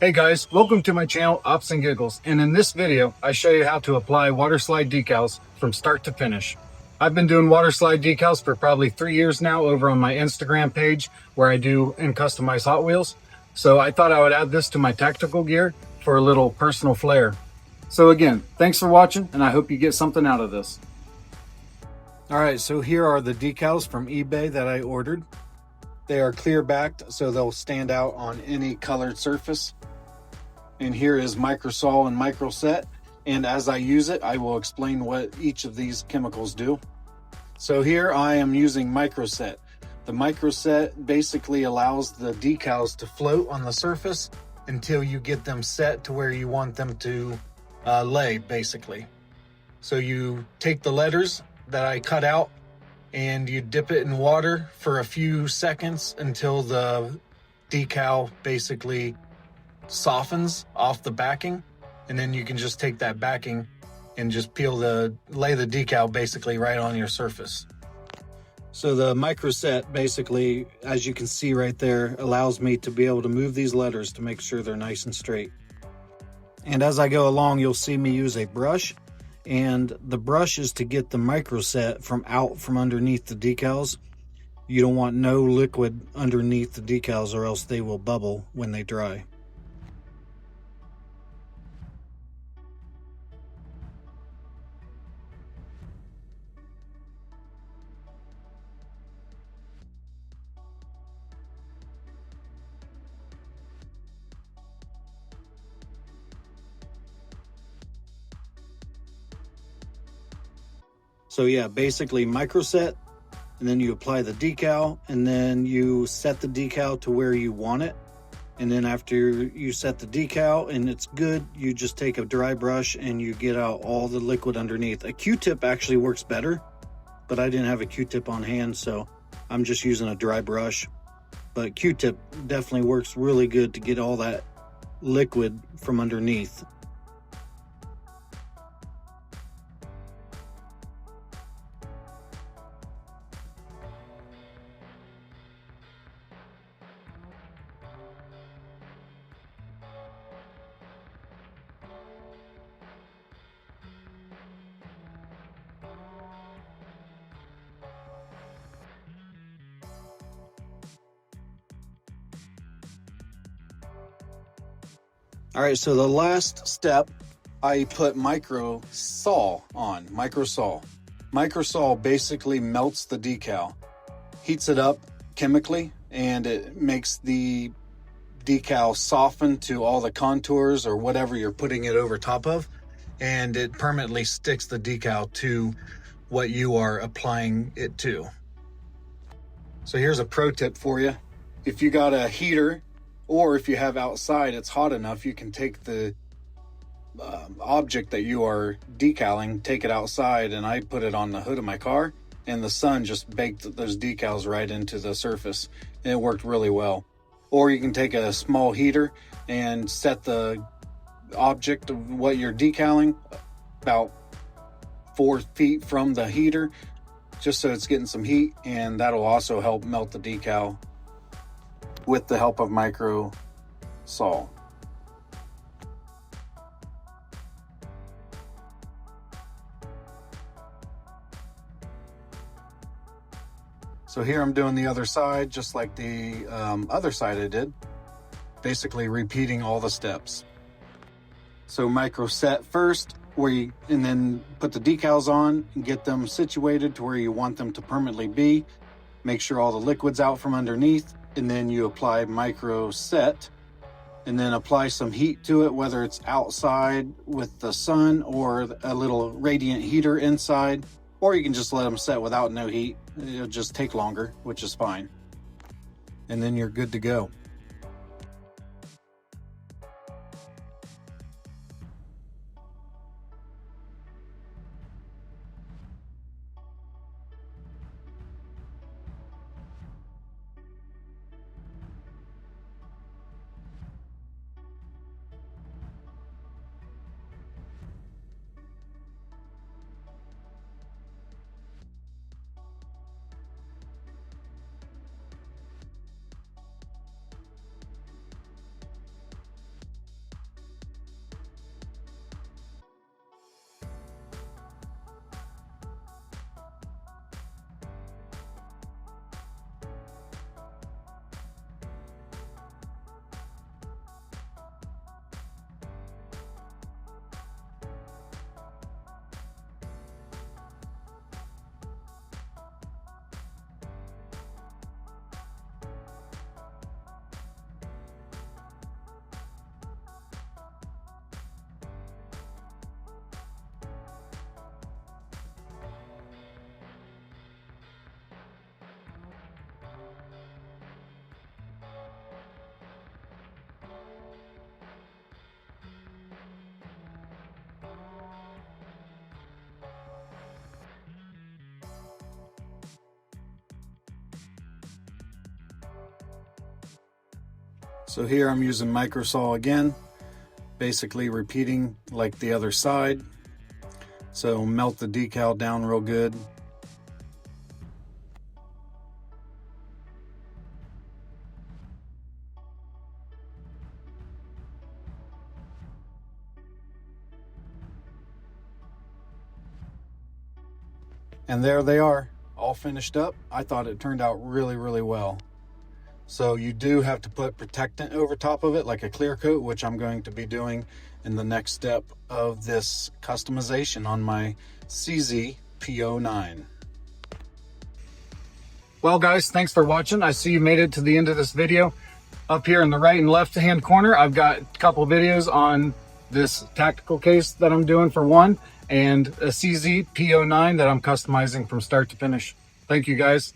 Hey guys, welcome to my channel Ops&giggles, and in this video I show you how to apply Waterslide decals from start to finish. I've been doing Waterslide decals for probably 3 years now over on my Instagram page where I do and customize Hot Wheels. So I thought I would add this to my tactical gear for a little personal flair. So again, thanks for watching and I hope you get something out of this. Alright, so here are the decals from eBay that I ordered. They are clear backed so they'll stand out on any colored surface. And here is microsol and microset, and as I use it I will explain what each of these chemicals do. So here I am using microset. The microset basically allows the decals to float on the surface until you get them set to where you want them to lay, basically. So you take the letters that I cut out and you dip it in water for a few seconds until the decal basically softens off the backing, and then you can just take that backing and just lay the decal basically right on your surface. So the microset basically, as you can see right there, allows me to be able to move these letters to make sure they're nice and straight. And as I go along, you'll see me use a brush, and the brush is to get the microset from underneath the decals. You don't want no liquid underneath the decals or else they will bubble when they dry. So yeah, basically microset, and then you apply the decal, and then you set the decal to where you want it. And then after you set the decal and it's good, you just take a dry brush and you get out all the liquid underneath. A Q-tip actually works better, but I didn't have a Q-tip on hand, so I'm just using a dry brush. But Q-tip definitely works really good to get all that liquid from underneath. All right, so the last step, I put microsol on. Microsol basically melts the decal, heats it up chemically, and it makes the decal soften to all the contours or whatever you're putting it over top of, and it permanently sticks the decal to what you are applying it to. So here's a pro tip for you. If you got a heater, or if you have outside, it's hot enough, you can take the object that you are decaling, take it outside, and I put it on the hood of my car, and the sun just baked those decals right into the surface, and it worked really well. Or you can take a small heater and set the object of what you're decaling about 4 feet from the heater, just so it's getting some heat, and that'll also help melt the decal with the help of microsol. So here I'm doing the other side just like the other side I did, basically repeating all the steps. So microset first, and then put the decals on and get them situated to where you want them to permanently be. Make sure all the liquid's out from underneath, and then you apply microset, and then apply some heat to it, whether it's outside with the sun or a little radiant heater inside, or you can just let them set without no heat. It'll just take longer, which is fine. And then you're good to go. So here I'm using micro saw again, basically repeating like the other side. So melt the decal down real good. And there they are, all finished up. I thought it turned out really, really well. So you do have to put protectant over top of it, like a clear coat, which I'm going to be doing in the next step of this customization on my CZ P-09. Well guys, thanks for watching. I see you made it to the end of this video. Up here in the right and left hand corner, I've got a couple videos on this tactical case that I'm doing for one, and a CZ P-09 that I'm customizing from start to finish. Thank you guys.